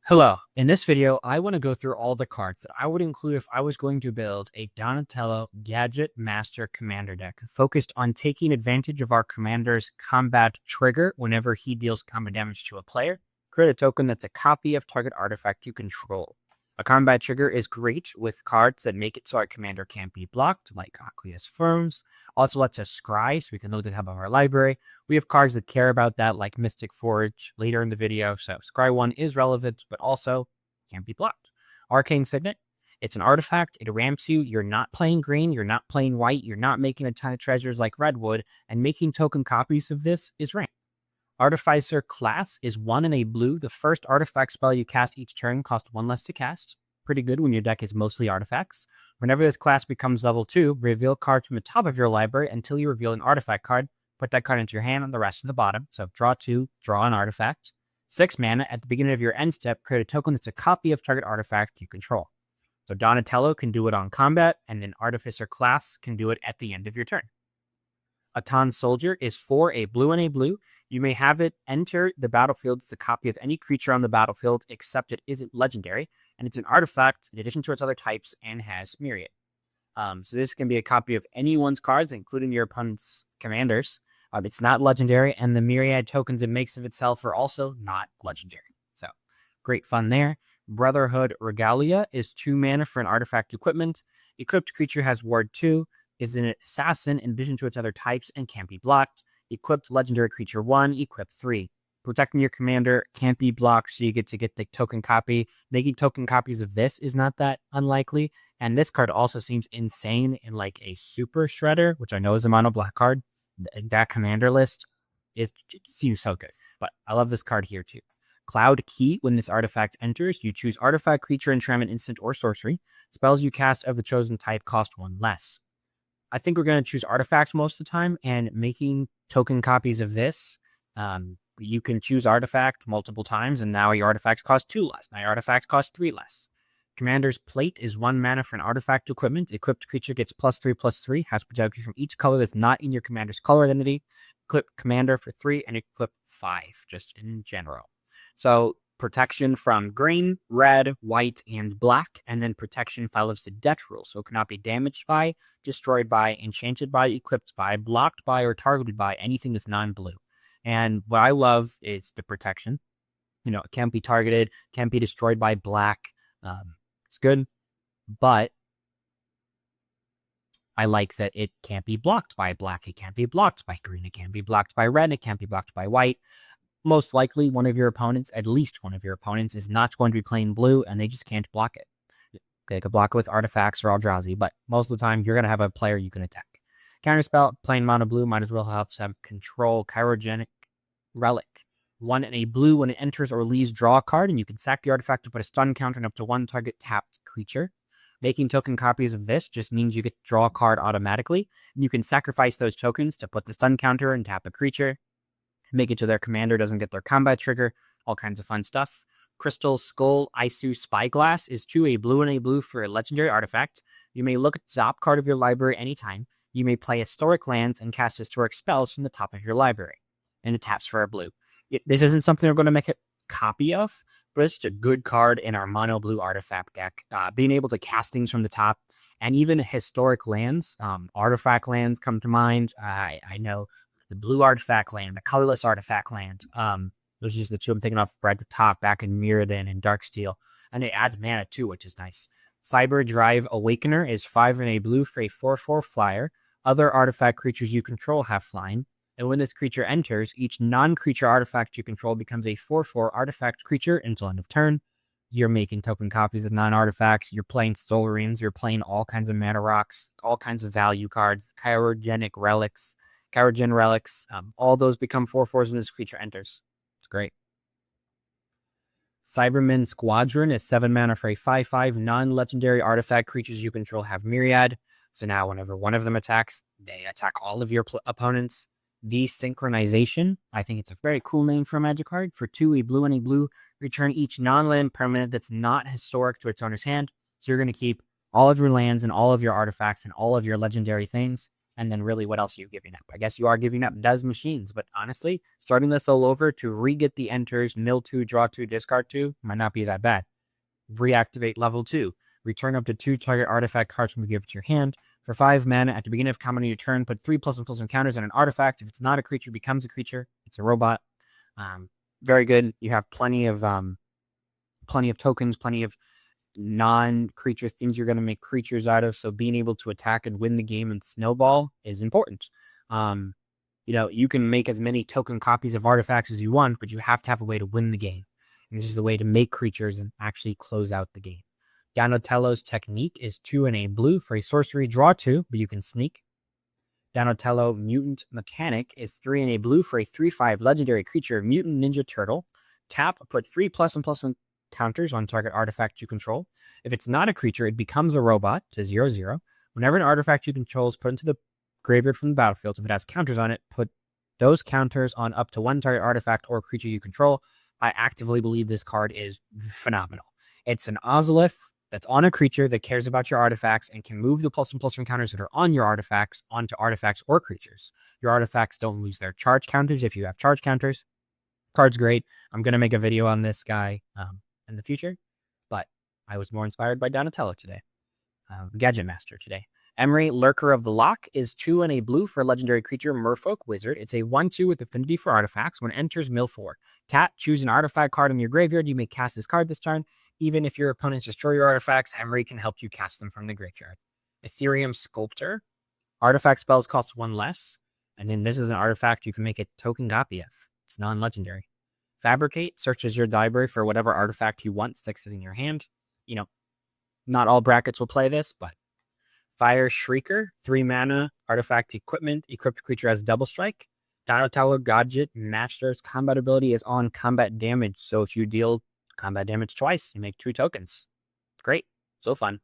Hello. In this video, I want to go through all the cards that I would include if I was going to build a Donatello Gadget Master Commander deck focused on taking advantage of our commander's combat trigger whenever he deals combat damage to a player. Create a token that's a copy of target artifact you control. A combat trigger is great with cards that make it so our commander can't be blocked, like Aqueous Firms. Also lets us scry, so we can look at the top of our library. We have cards that care about that, like Mystic Forge, later in the video, so Scry 1 is relevant, but also can't be blocked. Arcane Signet, it's an artifact, it ramps you, you're not playing green, you're not playing white, you're not making a ton of treasures like Redwood, and making token copies of this is ramp. Artificer class is 1 and a blue. The first artifact spell you cast each turn costs 1 less to cast. Pretty good when your deck is mostly artifacts. Whenever this class becomes level 2, reveal cards from the top of your library until you reveal an artifact card. Put that card into your hand and the rest to the bottom. So draw 2, draw an artifact. 6 mana. At the beginning of your end step, create a token that's a copy of target artifact you control. So Donatello can do it on combat, and then Artificer class can do it at the end of your turn. Atan Soldier is 4, a blue and a blue. You may have it enter the battlefield as a copy of any creature on the battlefield, except it isn't legendary, and it's an artifact in addition to its other types and has Myriad. So this can be a copy of anyone's cards, including your opponent's commanders. It's not legendary, and the Myriad tokens it makes of itself are also not legendary. So great fun there. Brotherhood Regalia is 2 mana for an artifact equipment. Equipped creature has Ward 2. Is an assassin in addition to its other types and can't be blocked. Equipped legendary creature 1, equip 3. Protecting your commander can't be blocked, so you get to get the token copy. Making token copies of this is not that unlikely. And this card also seems insane in like a super shredder, which I know is a mono black card. That commander list, it seems so good. But I love this card here too. Cloud Key, when this artifact enters, you choose artifact, creature, enchantment, instant, or sorcery. Spells you cast of the chosen type cost 1 less. I think we're going to choose artifacts most of the time, and making token copies of this, you can choose artifact multiple times, and now your artifacts cost 2 less. Now your artifacts cost 3 less. Commander's Plate is 1 mana for an artifact equipment. Equipped creature gets +3/+3, has protection from each color that's not in your commander's color identity. Equip commander for 3, and equip 5, just in general. So protection from green, red, white, and black, and then protection follows the death rule, so it cannot be damaged by, destroyed by, enchanted by, equipped by, blocked by, or targeted by anything that's non-blue. And what I love is the protection. It can't be targeted, can't be destroyed by black. It's good, but I like that it can't be blocked by black, it can't be blocked by green, it can't be blocked by red, it can't be blocked by white. Most likely one of your opponents, at least one of your opponents, is not going to be playing blue, and they just can't block it. They could block it with artifacts or Eldrazi, but most of the time you're going to have a player you can attack. Counterspell, playing mono blue, might as well have some control. Chirogenic Relic. 1 and a blue, when it enters or leaves, draw a card, and you can sack the artifact to put a stun counter on up to 1 target tapped creature. Making token copies of this just means you get to draw a card automatically, and you can sacrifice those tokens to put the stun counter and tap a creature. Make it so their commander doesn't get their combat trigger, all kinds of fun stuff. Crystal Skull Isu Spyglass is 2, a blue and a blue for a legendary artifact. You may look at the top card of your library anytime. You may play historic lands and cast historic spells from the top of your library. And it taps for a blue. This isn't something we're going to make a copy of, but it's just a good card in our mono blue artifact deck. Being able to cast things from the top, and even historic lands, artifact lands come to mind. I know the blue artifact land, the colorless artifact land. Those are just the 2 I'm thinking of right at the top, back in Mirrodin and Darksteel. And it adds mana too, which is nice. Cyber Drive Awakener is 5 and a blue for a 4/4 flyer. Other artifact creatures you control have flying. And when this creature enters, each non-creature artifact you control becomes a 4/4 artifact creature until end of turn. You're making token copies of non-artifacts. You're playing Soul Rings. You're playing all kinds of mana rocks, all kinds of value cards, Chirogenic Relics. Kyrogen Relics, all those become 4/4s when this creature enters. It's great. Cybermen Squadron is 7 mana for a 5/5 non-legendary artifact. Creatures you control have Myriad. So now whenever one of them attacks, they attack all of your opponents. Desynchronization, I think it's a very cool name for a magic card. For 2, a blue and a blue, return each non-land permanent that's not historic to its owner's hand. So you're going to keep all of your lands and all of your artifacts and all of your legendary things. And then really, what else are you giving up? I guess you are giving up Des Machines, but honestly, starting this all over to re-get the enters, mill 2, draw 2, discard 2, might not be that bad. Reactivate level 2. Return up to 2 target artifact cards when you give it to your hand. For 5 mana, at the beginning of combat on your turn, put 3+1/+1 counters on an artifact. If it's not a creature, it becomes a creature. It's a robot. Very good. You have plenty of tokens, plenty of non-creature things you're going to make creatures out of. So being able to attack and win the game and snowball is important. You can make as many token copies of artifacts as you want, but you have to have a way to win the game. And this is the way to make creatures and actually close out the game. Donatello's technique is 2 and a blue for a sorcery, draw 2, but you can sneak. Donatello Mutant Mechanic is 3 and a blue for a 3/5 legendary creature, Mutant Ninja Turtle. Tap, put 3+1/+1 counters on target artifact you control. If it's not a creature, it becomes a robot to 0/0. Whenever an artifact you control is put into the graveyard from the battlefield, if it has counters on it, put those counters on up to 1 target artifact or creature you control. I actively believe this card is phenomenal. It's an Ozolith that's on a creature that cares about your artifacts and can move the +1/+1 counters that are on your artifacts onto artifacts or creatures. Your artifacts don't lose their charge counters if you have charge counters. Card's great. I'm going to make a video on this guy in the future, but I was more inspired by Donatello today. Gadget Master today. Emery, Lurker of the Lock, is 2 and a blue for a legendary creature, Merfolk Wizard. It's a 1/2 with affinity for artifacts. When it enters, mill 4. Tap, choose an artifact card in your graveyard. You may cast this card this turn. Even if your opponents destroy your artifacts, Emery can help you cast them from the graveyard. Ethereum Sculptor. Artifact spells cost 1 less. And then this is an artifact you can make a token copy of. It's non-legendary. Fabricate searches your library for whatever artifact you want, sticks it in your hand. Not all brackets will play this, but Fire Shrieker, 3 mana, artifact equipment, equipped creature has double strike. Donatello Gadget Master's combat ability is on combat damage, so if you deal combat damage twice, you make 2 tokens. Great, so fun.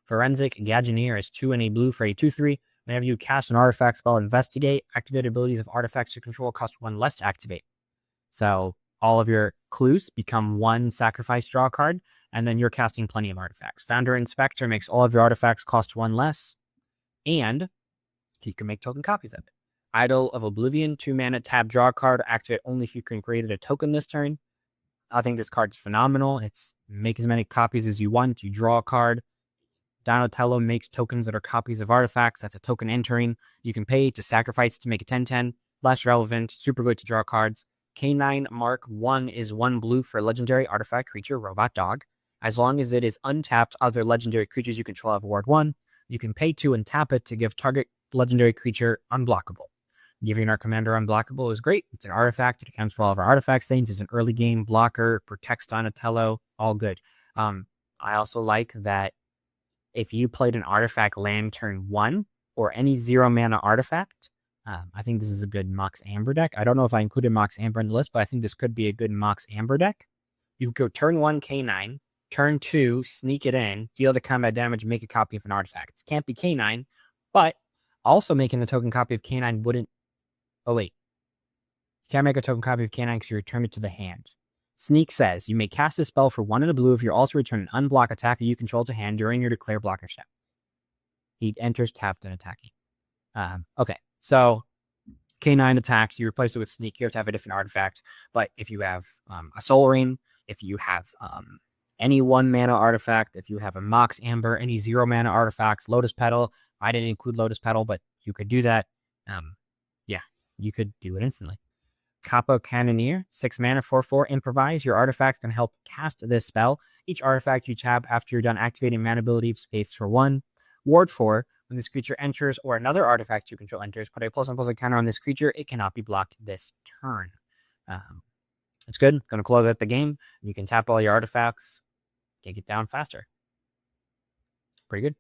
Forensic Gadgeteer is 2 and a blue for a 2/3. Whenever you cast an artifact spell, investigate. Activate abilities of artifacts you control cost 1 less to activate. So all of your clues become 1 sacrifice draw card, and then you're casting plenty of artifacts. Founder Inspector makes all of your artifacts cost 1 less, and you can make token copies of it. Idol of Oblivion, 2 mana, tap, draw a card, activate only if you can create a token this turn. I think this card's phenomenal. It's make as many copies as you want. You draw a card. Donatello makes tokens that are copies of artifacts. That's a token entering. You can pay to sacrifice to make a 10/10. Less relevant, super good to draw cards. K9 Mark 1 is 1 blue for a legendary artifact creature, robot dog. As long as it is untapped, other legendary creatures you control have ward 1. You can pay 2 and tap it to give target legendary creature unblockable. Giving our commander unblockable is great. It's an artifact. It accounts for all of our artifact stains. It's an early game blocker, protects Donatello, all good. I also like that if you played an artifact land turn 1 or any 0 mana artifact, I think this is a good Mox Amber deck. I don't know if I included Mox Amber in the list, but I think this could be a good Mox Amber deck. You go turn 1 K9, turn 2 sneak it in, deal the combat damage, make a copy of an artifact. It can't be K9, but also making a token copy of K9 wouldn't... Oh, wait. You can't make a token copy of K9 because you return it to the hand. Sneak says, you may cast a spell for 1 in a blue if you also return an unblock attacker you control to hand during your declare blocker step. He enters tapped and attacking. Okay. So, K9 attacks, you replace it with Sneak, you have to have a different artifact. But if you have a Soul Ring, if you have any 1 mana artifact, if you have a Mox Amber, any 0 mana artifacts, Lotus Petal, I didn't include Lotus Petal, but you could do that. Yeah, you could do it instantly. Capo Cannoneer, 6 mana, 4/4, improvise. Your artifact can help cast this spell. Each artifact you tap after you're done activating mana ability pays for 1. Ward 4, when this creature enters or another artifact you control enters, put a +1/+1 counter on this creature. It cannot be blocked this turn. It's good. Going to close out the game. You can tap all your artifacts. Take it down faster. Pretty good.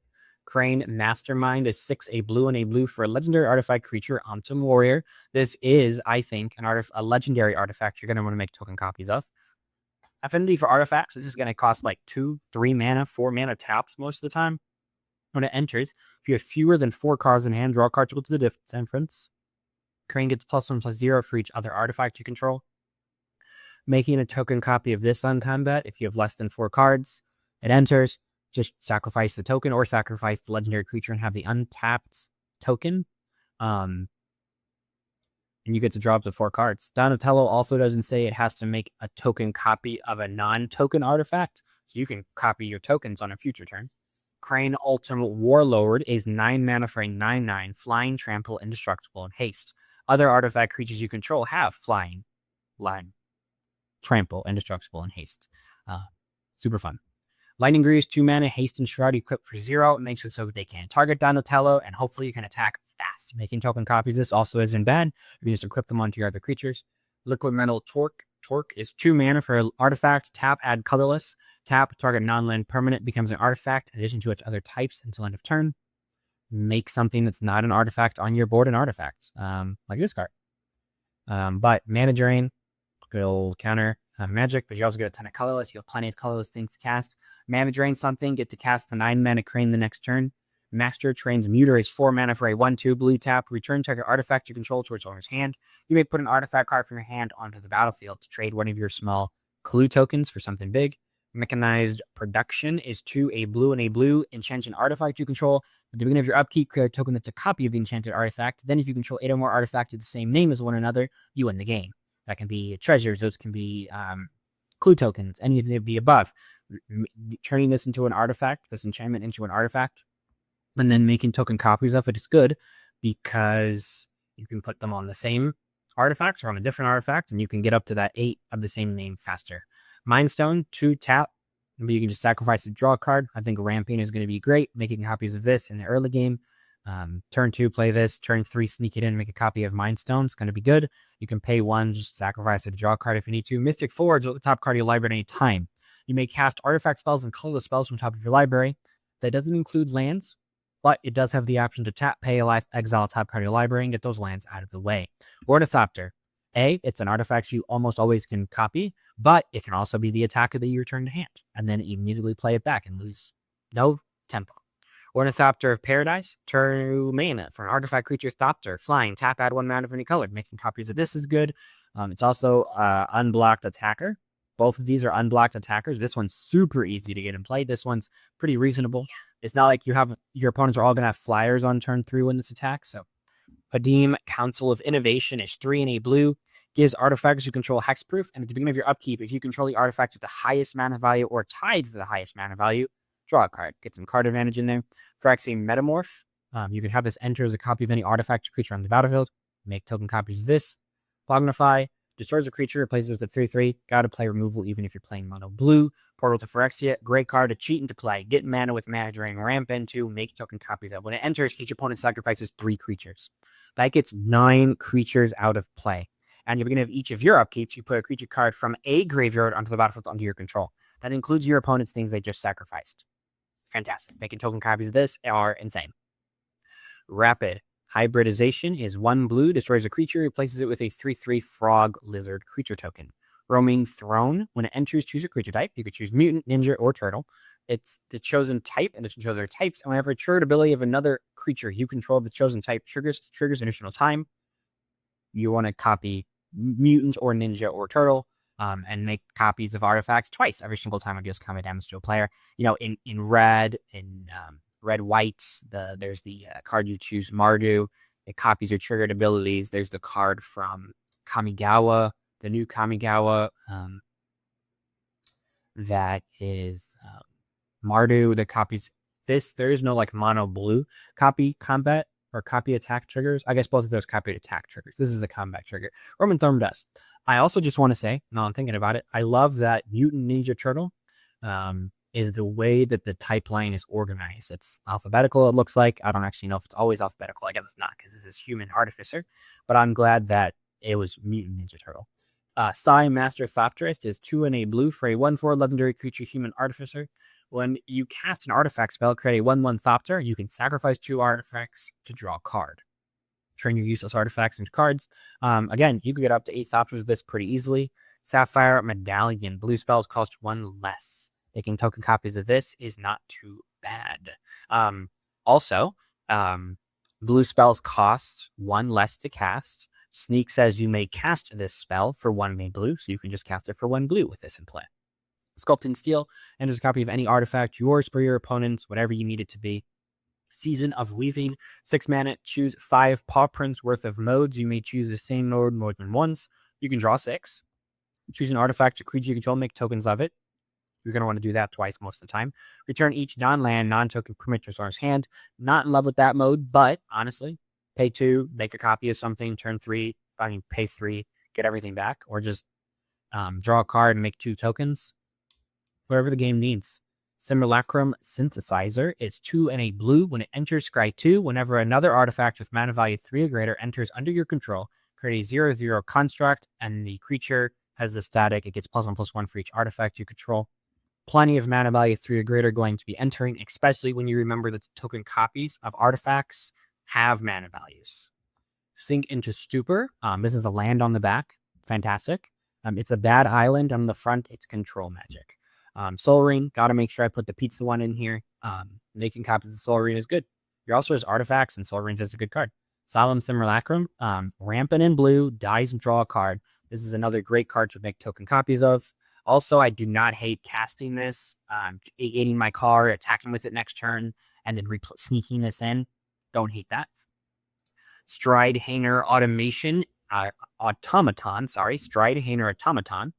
Crane Mastermind is 6 a blue and a blue for a legendary artifact creature, Omtum Warrior. This is, I think, a legendary artifact you're going to want to make token copies of. Affinity for artifacts, this is going to cost like 2, 3 mana, 4 mana taps most of the time. When it enters, if you have fewer than 4 cards in hand, draw a card equal to the difference. Crane gets +1/+0 for each other artifact you control. Making a token copy of this on combat, if you have less than 4 cards, it enters. Just sacrifice the token or sacrifice the legendary creature and have the untapped token. And you get to draw up to 4 cards. Donatello also doesn't say it has to make a token copy of a non-token artifact, so you can copy your tokens on a future turn. Crane Ultimate Warlord is 9 mana for a 9/9, flying, trample, indestructible, and haste. Other artifact creatures you control have flying, line, trample, indestructible, and haste. Super fun. Lightning Greaves, 2 mana, haste and shroud equipped for 0. It makes it so they can target Donatello, and hopefully you can attack fast. Making token copies of this also isn't bad. You can just equip them onto your other creatures. Liquid Metal Torque. Torque is 2 mana for an artifact. Tap, add colorless. Tap, target non-land permanent becomes an artifact in addition to its other types until end of turn. Make something that's not an artifact on your board an artifact, like this card. But mana drain, good old counter magic, but you also get a ton of colorless. You have plenty of colorless things to cast. Mana drain something, get to cast a 9 mana Crane the next turn. Master Train's Muter is 4 mana for a 1/2 blue tap. Return target artifact you control to its owner's hand. You may put an artifact card from your hand onto the battlefield to trade one of your small clue tokens for something big. Mechanized Production is 2 a blue and a blue. Enchant an artifact you control. At the beginning of your upkeep, create a token that's a copy of the enchanted artifact. Then if you control 8 or more artifacts with the same name as one another, you win the game. That can be treasures. Those can be clue tokens, anything of the above. Turning this into an artifact, this enchantment into an artifact, and then making token copies of it is good because you can put them on the same artifact or on a different artifact, and you can get up to that 8 of the same name faster. Mind Stone, 2 tap, but you can just sacrifice to draw a card. I think Ramping is going to be great, making copies of this in the early game. Turn 2, play this. Turn 3, sneak it in, make a copy of Mind Stone. It's going to be good. You can pay 1, just sacrifice it to draw a card if you need to. Mystic Forge, at the top card of your library at any time. You may cast artifact spells and colorless spells from top of your library. That doesn't include lands, but it does have the option to tap, pay a life, exile a top card of your library, and get those lands out of the way. Ornithopter. It's an artifact you almost always can copy, but it can also be the attacker that you return to hand, and then immediately play it back and lose no tempo. Ornithopter of Paradise, 2 mana for an artifact creature Thopter, flying, tap, add 1 mana of any color. Making copies of this is good. It's also unblocked attacker. Both of these are unblocked attackers. This one's super easy to get in play. This one's pretty reasonable. It's not like your opponents are all going to have flyers on turn 3 when this attacks. So, Padim Council of Innovation is 3 and a blue. Gives artifacts you control hexproof, and at the beginning of your upkeep, if you control the artifact with the highest mana value or tied for the highest mana value, draw a card. Get some card advantage in there. Phyrexian Metamorph. You can have this enter as a copy of any artifact or creature on the battlefield. Make token copies of this. Magnify. Destroys a creature, replaces it with a 3/3. Gotta play removal even if you're playing mono blue. Portal to Phyrexia. Great card to cheat into play. Get mana with mana drain. Ramp into. Make token copies of. When it enters, each opponent sacrifices 3 creatures. That gets 9 creatures out of play. And at the beginning of each of your upkeeps, you put a creature card from a graveyard onto the battlefield under your control. That includes your opponent's things they just sacrificed. Fantastic. Making token copies of this are insane. Rapid Hybridization is 1 blue, destroys a creature, replaces it with a 3/3 frog lizard creature token. Roaming Throne. When it enters, choose a creature type. You could choose mutant, ninja, or turtle. It's the chosen type, and it shows their types. And whenever a triggered ability of another creature you control the chosen type triggers additional time, you want to copy mutant or ninja or turtle, and make copies of artifacts twice every single time it deals combat damage to a player. In red, red white, there's the card you choose, Mardu. It copies your triggered abilities. There's the card from Kamigawa, the new Kamigawa, that is Mardu that copies this. There is no like mono blue copy combat or copy attack triggers. I guess both of those copied attack triggers. This is a combat trigger. Roman Thorn does. I also just want to say, now I'm thinking about it, I love that Mutant Ninja Turtle is the way that the type line is organized. It's alphabetical, it looks like. I don't actually know if it's always alphabetical. I guess it's not because this is Human Artificer. But I'm glad that it was Mutant Ninja Turtle. Psy Master Thopterist is 2 and a blue for a 1/4 legendary creature Human Artificer. When you cast an artifact spell, create a 1/1 Thopter, you can sacrifice 2 artifacts to draw a card. Turn your useless artifacts into cards. Again, you can get up to 8 Thopters with this pretty easily. Sapphire Medallion. Blue spells cost 1 less. Making token copies of this is not too bad. Also, blue spells cost 1 less to cast. Sneak says you may cast this spell for 1 main blue, so you can just cast it for 1 blue with this in play. Sculpt in Steel enters a copy of any artifact, yours for your opponents, whatever you need it to be. Season of Weaving, 6 mana, choose 5 paw prints worth of modes. You may choose the same mode more than once. You can draw 6. Choose an artifact or creature you control, make tokens of it. You're going to want to do that twice most of the time. Return each non-land, non-token permanent to owner's hand. Not in love with that mode, but honestly, pay 2, make a copy of something, turn 3, pay 3, get everything back, or just draw a card and make 2 tokens. Whatever the game needs. Simulacrum Synthesizer. It's 2 and a blue. When it enters, scry 2. Whenever another artifact with mana value 3 or greater enters under your control, create a 0/0 construct, and the creature has the static. It gets +1/+1 for each artifact you control. Plenty of mana value 3 or greater going to be entering, especially when you remember that token copies of artifacts have mana values. Sink into Stupor. This is a land on the back. Fantastic. It's a bad island. On the front, it's control magic. Soul Ring, gotta make sure I put the pizza one in here. Making copies of Soul Ring is good. Your also has artifacts, and Soul Ring is a good card. Solemn Simulacrum, rampant in blue, dies and draw a card. This is another great card to make token copies of. Also, I do not hate casting this, aiding my card, attacking with it next turn, and then sneaking this in. Don't hate that. Stride Hanger Automaton. Stride Hanger Automaton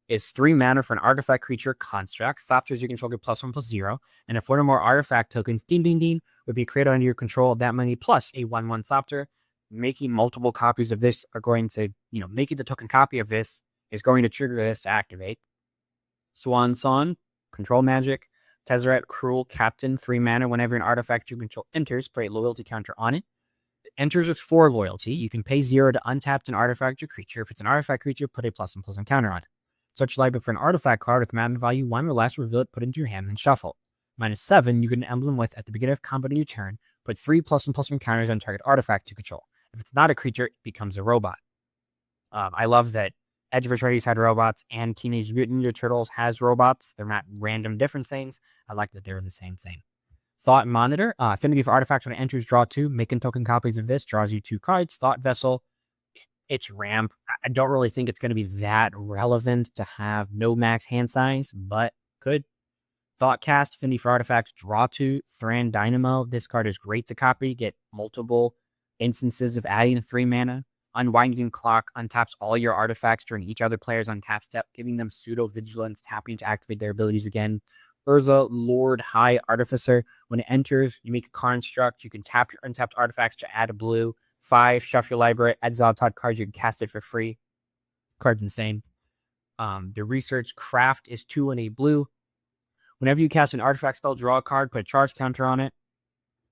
is 3 mana for an artifact creature construct. Thopters you control get +1/+0. And if one or more artifact tokens, ding ding ding, would be created under your control, that many plus a 1/1 Thopter. Making multiple copies of this are going to, making the token copy of this is going to trigger this to activate. Swan Song, control magic. Tezzeret Cruel Captain, 3 mana. Whenever an artifact you control enters, put a loyalty counter on it. Enters with 4 loyalty. You can pay 0 to untap an artifact or creature. If it's an artifact creature, put a +1/+1 counter on it. Search the library for an artifact card with mana value 1 or less, reveal it, put it into your hand, and shuffle. -7, you get an emblem with, at the beginning of combat on your turn, put 3 +1/+1 counters on target artifact you control. If it's not a creature, it becomes a robot. I love that Edge of Atreides had robots, and Teenage Mutant Ninja Turtles has robots. They're not random different things. I like that they're the same thing. Thought Monitor. Affinity for artifacts when it enters, draw 2. Making token copies of this draws you 2 cards. Thought Vessel. It's ramp. I don't really think it's going to be that relevant to have no max hand size, but could. Thoughtcast. Affinity for artifacts, draw 2. Thran Dynamo. This card is great to copy. Get multiple instances of adding 3 mana. Unwinding Clock untaps all your artifacts during each other player's untap step, giving them pseudo vigilance, tapping to activate their abilities again. Urza Lord High Artificer. When it enters, you make a construct. You can tap your untapped artifacts to add a blue. 5, shuffle your library, exile top cards. You can cast it for free. Card's insane. The Research Craft is 2 and a blue. Whenever you cast an artifact spell, draw a card, put a charge counter on it.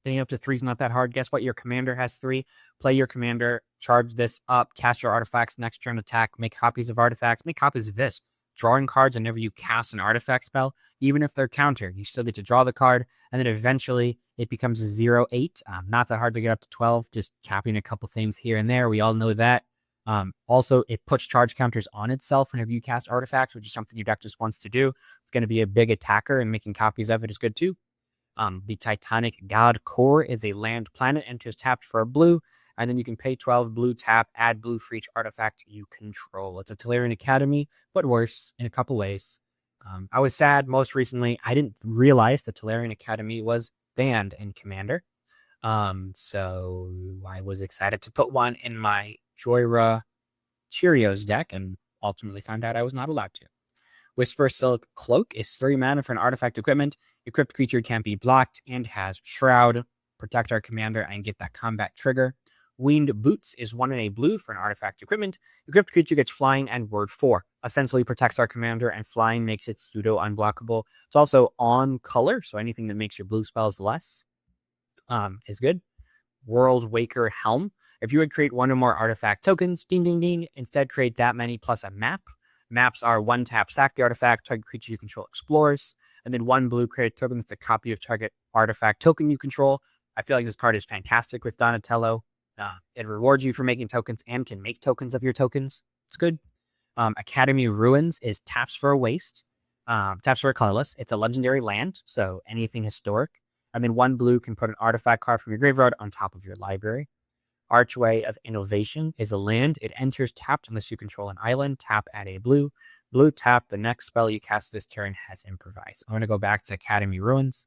Getting up to 3 is not that hard. Guess what? Your commander has 3. Play your commander, charge this up, cast your artifacts, next turn attack, make copies of artifacts, make copies of this. Drawing cards whenever you cast an artifact spell, even if they're countered, you still get to draw the card, and then eventually it becomes a 0/8. Not that hard to get up to 12, just tapping a couple things here and there. We all know that. Also, it puts charge counters on itself whenever you cast artifacts, which is something your deck just wants to do. It's going to be a big attacker, and making copies of it is good too. The Titanic God Core is a land planet, enters tapped for a blue, and then you can pay 12 blue, tap, add blue for each artifact you control. It's a Tolarian Academy, but worse in a couple ways. I was sad most recently. I didn't realize the Tolarian Academy was banned in Commander. So I was excited to put one in my Joyra Cheerios deck, and ultimately found out I was not allowed to. Whisper Silk Cloak is 3 mana for an artifact equipment. Equipped creature can't be blocked and has Shroud. Protect our commander and get that combat trigger. Winged Boots is 1 and a blue for an artifact equipment. Equipped creature gets flying and word 4. Essentially protects our commander, and flying makes it pseudo unblockable. It's also on color, so anything that makes your blue spells less is good. World Waker Helm. If you would create 1 or more artifact tokens, ding ding ding, instead create that many plus a map. Maps are 1 tap, sack the artifact, target creature you control explores, and then 1 blue, create a token that's a copy of target artifact token you control. I feel like this card is fantastic with Donatello. It rewards you for making tokens and can make tokens of your tokens. It's good. Academy Ruins is taps for a waste, taps for a colorless. It's a legendary land, so anything historic. And then 1 blue can put an artifact card from your graveyard on top of your library. Archway of Innovation is a land. It enters tapped unless you control an island. Tap, add a blue. Blue, tap. The next spell you cast this turn has Improvise. I'm going to go back to Academy Ruins.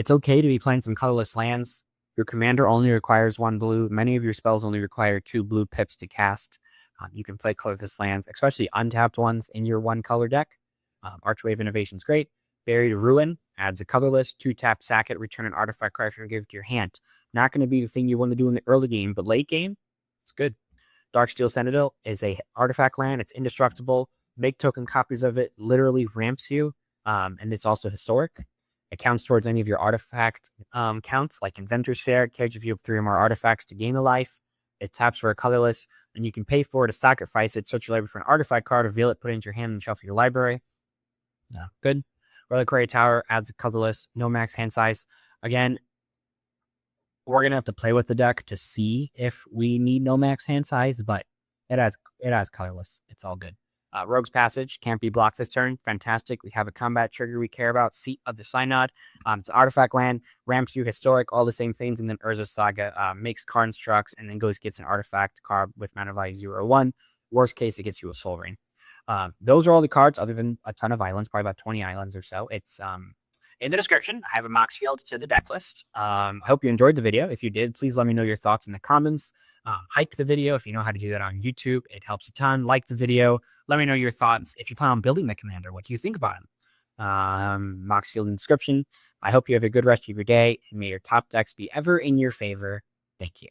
It's okay to be playing some colorless lands. Your commander only requires 1 blue. Many of your spells only require 2 blue pips to cast. You can play colorless lands, especially untapped ones, in your 1 color deck. Archwave Innovation is great. Buried Ruin adds a colorless 2-tap, sack it, return an artifact card from your give to your hand. Not going to be the thing you want to do in the early game, but late game, it's good. Darksteel Citadel is a artifact land. It's indestructible. Make token copies of it. Literally ramps you. And it's also historic. It counts towards any of your artifact counts, like Inventor's Fair. It cares if you have 3 or more artifacts to gain a life. It taps for a colorless, and you can pay for it to sacrifice it, search your library for an artifact card, reveal it, put it into your hand, and shuffle your library. Good. Reliquary Tower adds a colorless, no max hand size. Again, we're gonna have to play with the deck to see if we need no max hand size, but it has colorless. It's all good. Rogue's Passage can't be blocked this turn. Fantastic. We have a combat trigger we care about. Seat of the Synod. It's artifact land, ramps you, historic, all the same things, and then Urza Saga makes constructs and then gets an artifact card with mana value 0 or 1. Worst case, it gets you a Soul Rain. Those are all the cards, other than a ton of islands, probably about 20 islands or so. It's in the description. I have a mox field to the deck list. I hope you enjoyed the video. If you did, please let me know your thoughts in the comments. Hype the video if you know how to do that on YouTube. It helps a ton. Like the video. Let me know your thoughts. If you plan on building the commander, what do you think about him? Mox field in the description. I hope you have a good rest of your day, and may your top decks be ever in your favor. Thank you.